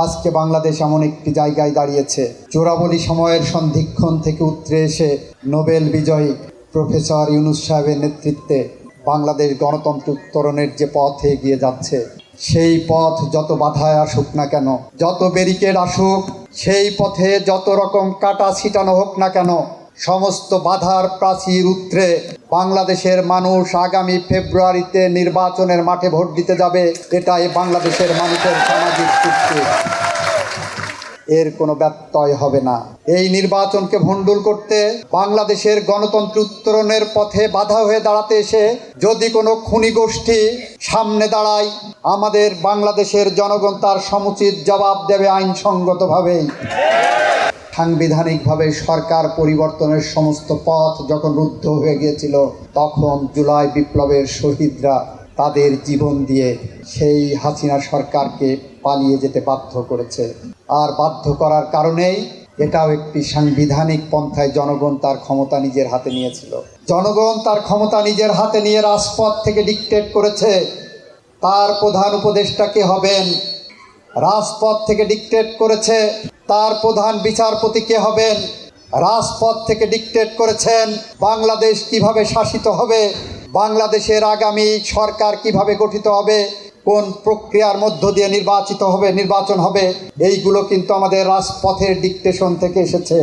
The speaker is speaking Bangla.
আজকে বাংলাদেশ এমন একটি জায়গায় দাঁড়িয়েছে, চোরাবলি সময়ের সন্ধিক্ষণ থেকে উতরে এসে নোবেল বিজয়ী প্রফেসর ইউনূস সাহেবের নেতৃত্বে বাংলাদেশ গণতন্ত্র উত্তরণের যে পথে এগিয়ে যাচ্ছে, সেই পথ যত বাধায় আসুক না কেন, যত ব্যারিকেড আসুক, সেই পথে যত রকম কাটা ছিটানো হোক না কেন, সমস্ত বাধার প্রাচীর উতরে বাংলাদেশের মানুষ আগামী ফেব্রুয়ারিতে নির্বাচনের মাঠে ভোট দিতে যাবে। এটাই বাংলাদেশের মানুষের সামাজিক চুক্তি, এর কোনো ব্যত্যয় হবে না। এই নির্বাচনকে ভণ্ডুল করতে, বাংলাদেশের গণতন্ত্র উত্তরণের পথে বাধা হয়ে দাঁড়াতে এসে যদি কোনো খুনি গোষ্ঠী সামনে দাঁড়ায়, আমাদের বাংলাদেশের জনগণ তার সমুচিত জবাব দেবে আইনসঙ্গতভাবেই। সাংবিধানিকভাবে সরকার পরিবর্তনের সমস্ত পথ যখন রুদ্ধ হয়ে গিয়েছিল, তখন জুলাই বিপ্লবের শহীদরা তাদের জীবন দিয়ে সেই হাসিনা সরকারকে পালিয়ে যেতে বাধ্য করেছে। আর বাধ্য করার কারণেই এটাও একটি সাংবিধানিক পন্থায় জনগণ তার ক্ষমতা নিজের হাতে নিয়েছিল। জনগণ তার ক্ষমতা নিজের হাতে নিয়ে রাজপথ থেকে ডিক্টেট করেছে তার প্রধান উপদেষ্টা কে হবেন, রাজপথ থেকে ডিক্টেট করেছে তার প্রধান বিচারপতি কে হবেন, রাজপথ থেকে ডিক্টেট করেছেন বাংলাদেশ কিভাবে শাসিত হবে, বাংলাদেশের আগামী সরকার কিভাবে গঠিত হবে, কোন প্রক্রিয়ার মধ্য দিয়ে নির্বাচন হবে। এইগুলো কিন্তু আমাদের রাজপথের ডিক্টেশন থেকে এসেছে।